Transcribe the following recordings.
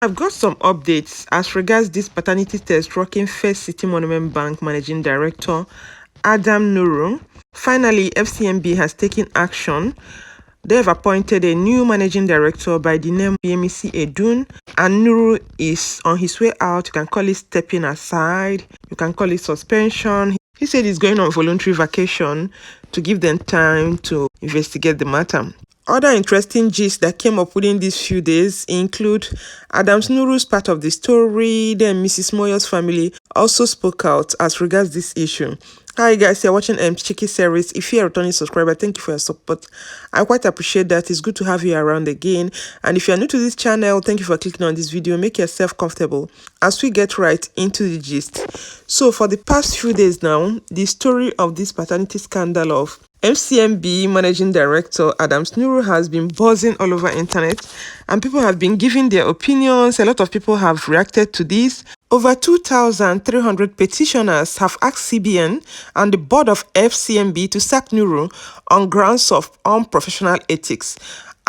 I've got some updates as regards this paternity test rocking First City Monument Bank Managing Director Adam Nuru. Finally, FCMB has taken action. They have appointed a new managing director by the name Yemisi Edun, and Nuru is on his way out. You can call it stepping aside, you can call it suspension. He said he's going on voluntary vacation to give them time to investigate the matter. Other interesting gists that came up within these few days include Adams Nuru's part of the story, then Mrs. Moyo's family also spoke out as regards this issue. Hi guys, you're watching Cheeky Series. If you're a returning subscriber, thank you for your support. I quite appreciate that. It's good to have you around again. And if you're new to this channel, thank you for clicking on this video. Make yourself comfortable as we get right into the gist. So for the past few days now, the story of this paternity scandal of FCMB Managing Director Adams Nuru has been buzzing all over internet, and people have been giving their opinions. A lot of people have reacted to this. Over 2,300 petitioners have asked CBN and the board of FCMB to sack Nuru on grounds of unprofessional ethics.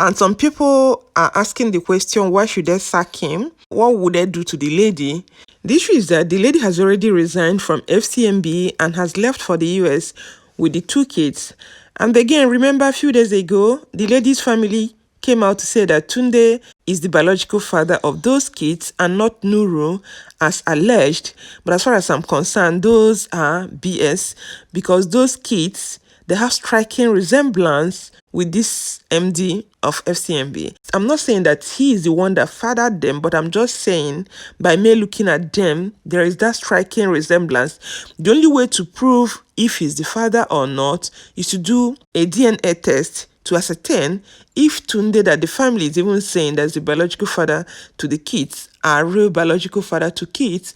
And some people are asking the question, why should they sack him? What would they do to the lady? The issue is that the lady has already resigned from FCMB and has left for the US with the 2 kids. And again, remember a few days ago, the lady's family came out to say that Tunde is the biological father of those kids and not Nuru as alleged. But as far as I'm concerned, those are BS, because those kids, they have striking resemblance with this MD of FCMB. I'm not saying that he is the one that fathered them, but I'm just saying by me looking at them, there is that striking resemblance. The only way to prove if he's the father or not is to do a DNA test to ascertain if Tunde, that the family is even saying that's the biological father to the kids, are real biological father to kids.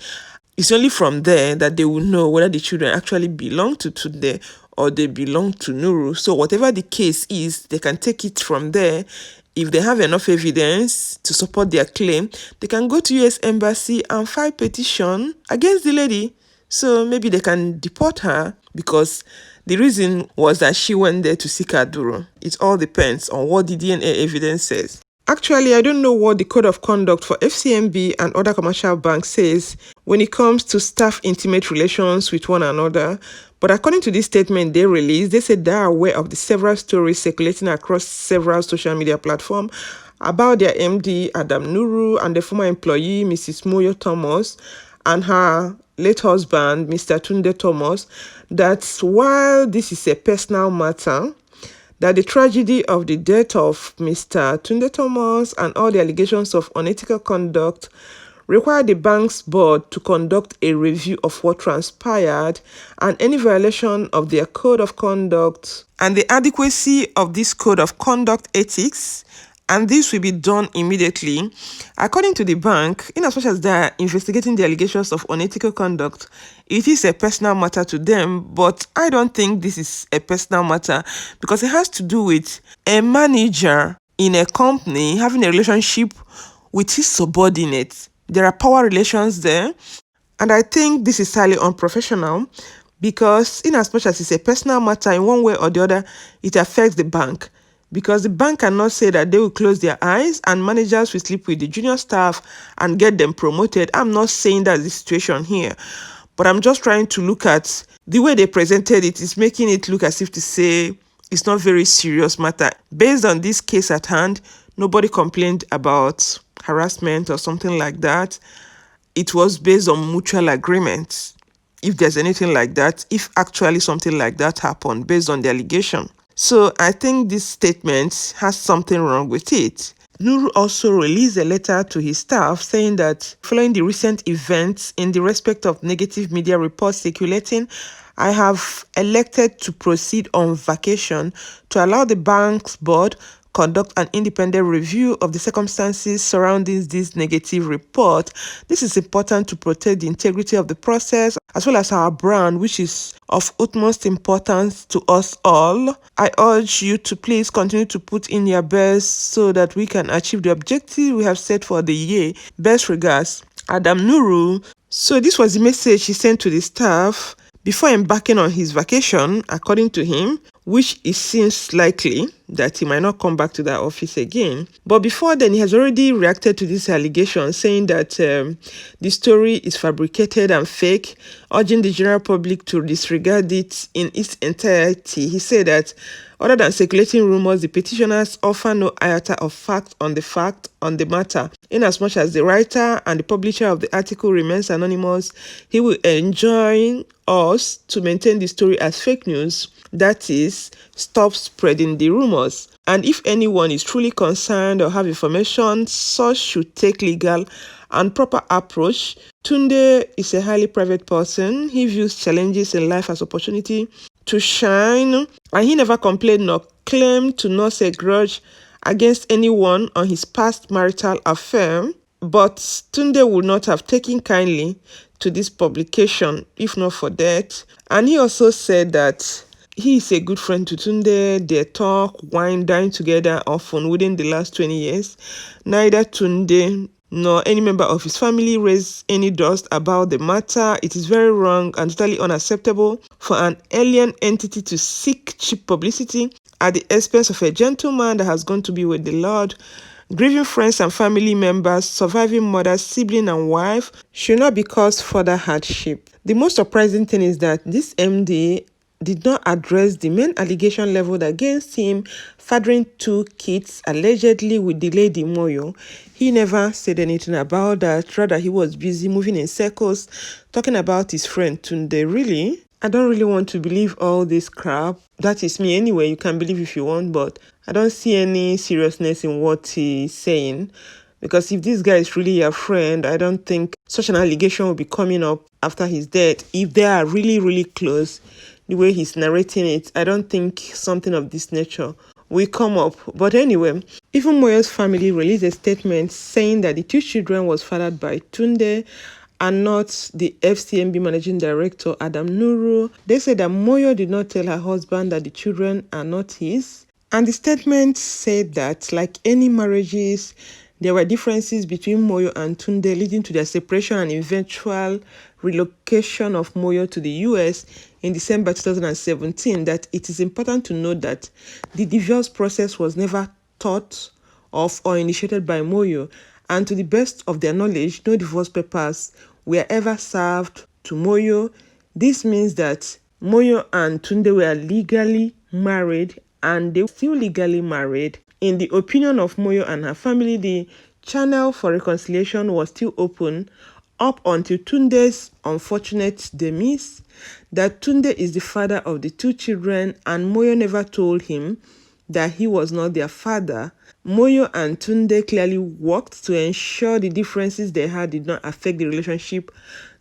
It's only from there that they will know whether the children actually belong to Tunde or they belong to Nuru. So whatever the case is, they can take it from there. If they have enough evidence to support their claim, they can go to US Embassy and file petition against the lady. So maybe they can deport her, because the reason was that she went there to seek her duro. It all depends on what the DNA evidence says. Actually, I don't know what the code of conduct for FCMB and other commercial banks says when it comes to staff intimate relations with one another. But according to this statement they released, they said they are aware of the several stories circulating across several social media platforms about their MD, Adam Nuru, and the former employee, Mrs. Moyo Thomas, and her late husband, Mr. Tunde Thomas, that while this is a personal matter, that the tragedy of the death of Mr. Tunde Thomas and all the allegations of unethical conduct require the bank's board to conduct a review of what transpired and any violation of their code of conduct and the adequacy of this code of conduct ethics, and this will be done immediately. According to the bank, in as much as they are investigating the allegations of unethical conduct, it is a personal matter to them, but I don't think this is a personal matter, because it has to do with a manager in a company having a relationship with his subordinates. There are power relations there, and I think this is highly unprofessional, because in as much as it's a personal matter, in one way or the other, it affects the bank. Because the bank cannot say that they will close their eyes and managers will sleep with the junior staff and get them promoted. I'm not saying that's the situation here, but I'm just trying to look at the way they presented it. Is making it look as if to say it's not very serious matter. Based on this case at hand, nobody complained about harassment or something like that. It was based on mutual agreement. If there's anything like that, if actually something like that happened based on the allegation. So I think this statement has something wrong with it. Nuru also released a letter to his staff saying that following the recent events in the respect of negative media reports circulating, I have elected to proceed on vacation to allow the bank's board conduct an independent review of the circumstances surrounding this negative report. This is important to protect the integrity of the process as well as our brand, which is of utmost importance to us all. I urge you to please continue to put in your best so that we can achieve the objective we have set for the year. Best regards, Adam Nuru. So this was the message he sent to the staff before embarking on his vacation, according to him, which it seems likely that he might not come back to that office again. But before then, he has already reacted to this allegation, saying that the story is fabricated and fake, urging the general public to disregard it in its entirety. He said that other than circulating rumors, the petitioners offer no iota of fact on the matter. Inasmuch as the writer and the publisher of the article remains anonymous, he will enjoin us to maintain the story as fake news. That is, stop spreading the rumors. And if anyone is truly concerned or have information, such should take legal and proper approach. Tunde is a highly private person. He views challenges in life as opportunity to shine, and he never complained nor claimed to nurse a grudge against anyone on his past marital affair. But Tunde would not have taken kindly to this publication if not for that. And he also said that he is a good friend to Tunde. They talk, wine, dine together often within the last 20 years. Neither Tunde nor any member of his family raised any dust about the matter. It is very wrong and totally unacceptable for an alien entity to seek cheap publicity at the expense of a gentleman that has gone to be with the Lord. Grieving friends and family members, surviving mother, sibling, and wife should not be caused further hardship. The most surprising thing is that this MD did not address the main allegation leveled against him, fathering 2 kids allegedly with the lady Moyo. He never said anything about that. Rather, he was busy moving in circles, talking about his friend Tunde. Really? I don't really want to believe all this crap. That is me anyway. You can believe if you want, but I don't see any seriousness in what he's saying. Because if this guy is really your friend, I don't think such an allegation will be coming up after his death. If they are really, really close, the way he's narrating it, I don't think something of this nature will come up. But anyway, even Moyo's family released a statement saying that the 2 children was fathered by Tunde and not the FCMB managing director, Adam Nuru. They said that Moyo did not tell her husband that the children are not his. And the statement said that, like any marriages, there were differences between Moyo and Tunde leading to their separation and eventual relocation of Moyo to the US in December 2017, that it is important to note that the divorce process was never thought of or initiated by Moyo, and to the best of their knowledge, no divorce papers were ever served to Moyo. This means that Moyo and Tunde were legally married, and they were still legally married. In the opinion of Moyo and her family, the channel for reconciliation was still open up until Tunde's unfortunate demise, that Tunde is the father of the 2 children and Moyo never told him that he was not their father. Moyo and Tunde clearly worked to ensure the differences they had did not affect the relationship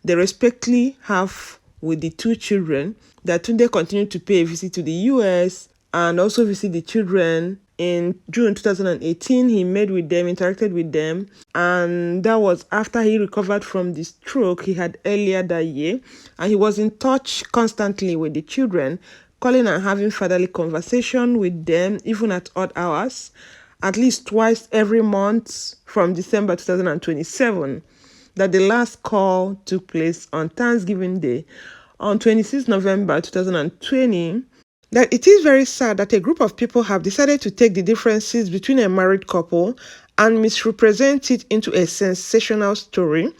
they respectively have with the 2 children, that Tunde continued to pay a visit to the US and also visit the children. In June 2018, he met with them, interacted with them, and that was after he recovered from the stroke he had earlier that year. And he was in touch constantly with the children, calling and having fatherly conversation with them, even at odd hours, at least twice every month from December 2027. That the last call took place on Thanksgiving Day, on 26 November 2020. That it is very sad that a group of people have decided to take the differences between a married couple and misrepresent it into a sensational story.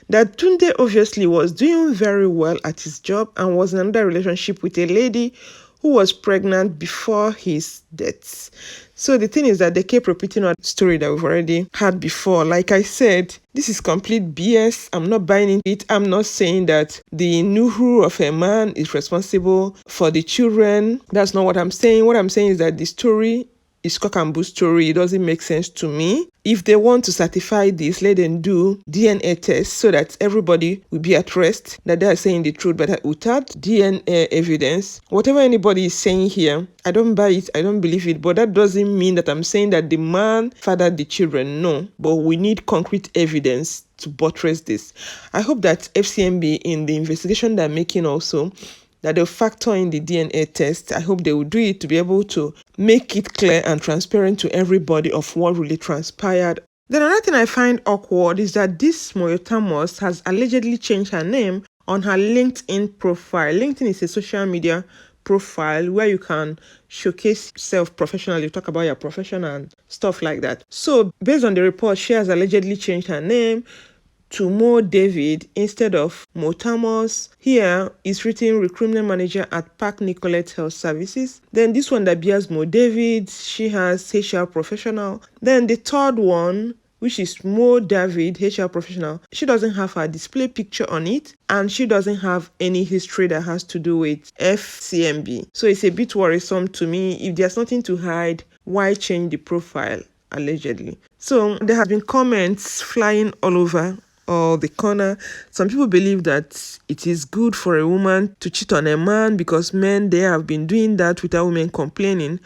That Tunde obviously was doing very well at his job and was in another relationship with a lady who was pregnant before his death. So the thing is that they keep repeating a story that we've already had before. Like I said, this is complete BS. I'm not buying it. I'm not saying that the Nuru of a man is responsible for the children. That's not what I'm saying. What I'm saying is that the story is cock and bull story. It doesn't make sense to me. If they want to certify this, let them do DNA tests so that everybody will be at rest that they are saying the truth. But without DNA evidence, whatever anybody is saying here, I don't buy it, I don't believe it. But that doesn't mean that I'm saying that the man fathered the children. No, but we need concrete evidence to buttress this. I hope that FCMB in the investigation they're making also, that they'll factor in the DNA test. I hope they will do it to be able to make it clear and transparent to everybody of what really transpired. Then another thing I find awkward is that this Moyo Thomas has allegedly changed her name on her LinkedIn profile. LinkedIn is a social media profile where you can showcase yourself professionally, talk about your profession and stuff like that. So based on the report, she has allegedly changed her name to Mo David instead of Mo Thomas. Here is written recruitment manager at Park Nicolette Health Services. Then this one that bears Mo David, she has HR professional. Then the third one, which is Mo David, HR professional, she doesn't have her display picture on it, and she doesn't have any history that has to do with FCMB. So it's a bit worrisome to me. If there's nothing to hide, why change the profile, allegedly? So there have been comments flying all over or the corner. Some people believe that it is good for a woman to cheat on a man because men, they have been doing that without women complaining.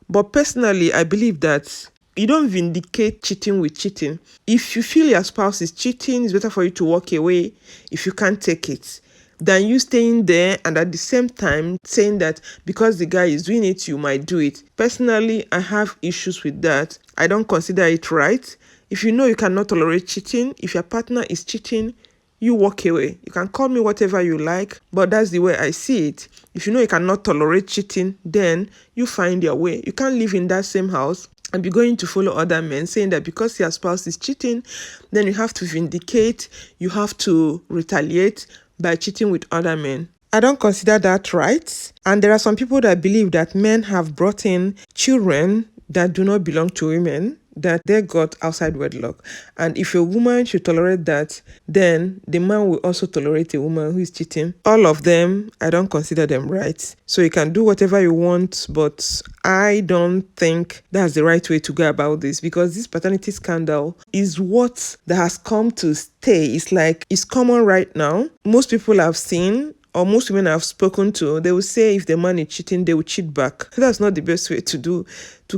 But personally, I believe that you don't vindicate cheating with cheating. If you feel your spouse is cheating, it's better for you to walk away if you can't take it than you staying there and at the same time saying that because the guy is doing it, you might do it. Personally, I have issues with that. I don't consider it right. If you know you cannot tolerate cheating, if your partner is cheating, you walk away. You can call me whatever you like, but that's the way I see it. If you know you cannot tolerate cheating, then you find your way. You can't live in that same house and be going to follow other men saying that because your spouse is cheating, then you have to vindicate, you have to retaliate by cheating with other men. I don't consider that right. And there are some people that believe that men have brought in children that do not belong to women, that they got outside wedlock. And if a woman should tolerate that, then the man will also tolerate a woman who is cheating. All of them, I don't consider them right. So you can do whatever you want, but I don't think that's the right way to go about this, because this paternity scandal is what that has come to stay. It's like, it's common right now. Most people have seen, or most women I've spoken to, they will say if the man is cheating, they will cheat back. That's not the best way to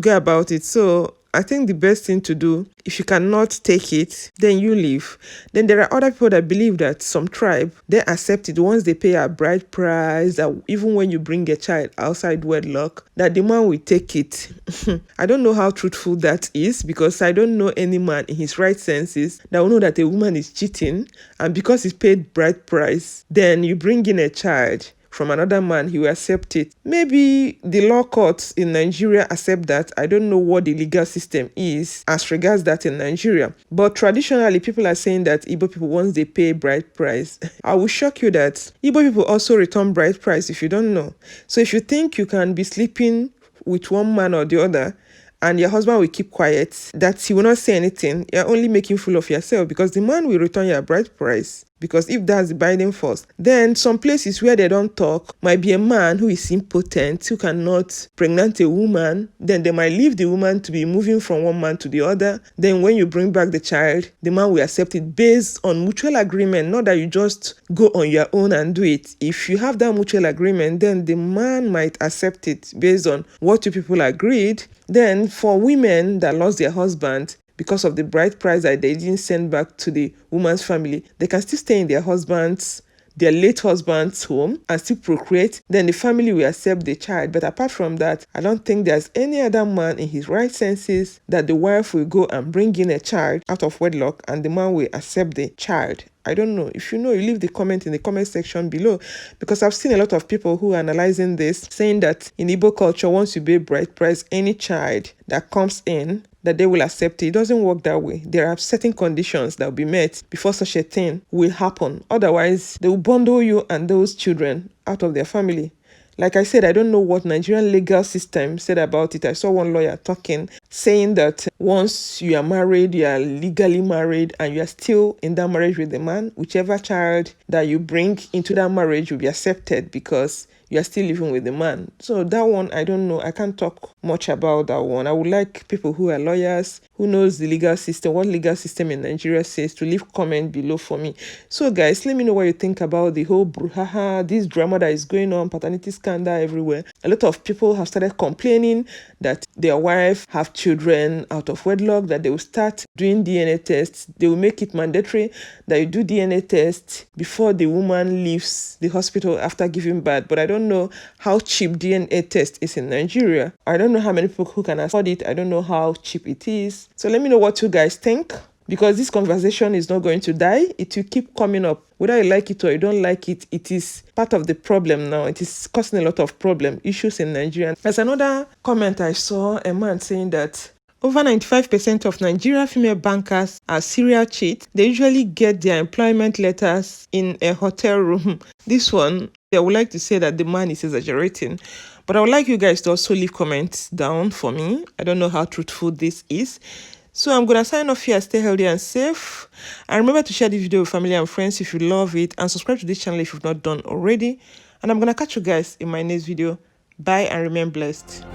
go about it. So I think the best thing to do, if you cannot take it, then you leave. Then there are other people that believe that some tribe, they accept it once they pay a bride price, that even when you bring a child outside wedlock, that the man will take it. I don't know how truthful that is, because I don't know any man in his right senses that will know that a woman is cheating, and because he's paid bride price, then you bring in a child from another man, he will accept it. Maybe the law courts in Nigeria accept that. I don't know what the legal system is as regards that in Nigeria. But traditionally, people are saying that Igbo people, once they pay bride price, I will shock you that Igbo people also return bride price if you don't know. So if you think you can be sleeping with one man or the other, and your husband will keep quiet, that he will not say anything, you're only making fool of yourself, because the man will return your bride price. Because if that's the binding force, then some places where they don't talk might be a man who is impotent, who cannot pregnant a woman. Then they might leave the woman to be moving from one man to the other. Then when you bring back the child, the man will accept it based on mutual agreement, not that you just go on your own and do it. If you have that mutual agreement, then the man might accept it based on what you people agreed. Then for women that lost their husband, because of the bride price that they didn't send back to the woman's family, they can still stay in their late husband's home and still procreate. Then the family will accept the child. But apart from that, I don't think there's any other man in his right senses that the wife will go and bring in a child out of wedlock and the man will accept the child. I don't know. If you know, you leave the comment in the comment section below, because I've seen a lot of people who are analyzing this, saying that in Igbo culture, once you pay bride price, any child that comes in, that they will accept it. It doesn't work that way. There are certain conditions that will be met before such a thing will happen. Otherwise, they will bundle you and those children out of their family. Like I said, I don't know what Nigerian legal system said about it. I saw one lawyer talking, saying that once you are married, you are legally married, and you are still in that marriage with the man, whichever child that you bring into that marriage will be accepted because you are still living with the man. So that one, I don't know. I can't talk much about that one. I would like people who are lawyers, who knows the legal system, what legal system in Nigeria says, to leave comment below for me. So guys, let me know what you think about the whole brouhaha, this drama that is going on, paternity scandal everywhere. A lot of people have started complaining that their wife have children out of wedlock, that they will start doing DNA tests. They will make it mandatory that you do DNA tests before the woman leaves the hospital after giving birth. But I don't know how cheap DNA test is in Nigeria. I don't know how many people who can afford it. I don't know how cheap it is. So let me know what you guys think. because this conversation is not going to die. It will keep coming up. Whether you like it or you don't like it, it is part of the problem now. It is causing a lot of issues in Nigeria. There's another comment I saw, a man saying that over 95% of Nigeria female bankers are serial cheats. They usually get their employment letters in a hotel room. This one, I would like to say that the man is exaggerating. But I would like you guys to also leave comments down for me. I don't know how truthful this is. So I'm going to sign off here. Stay healthy and safe. And remember to share this video with family and friends if you love it. And subscribe to this channel if you've not done already. And I'm going to catch you guys in my next video. Bye and remain blessed.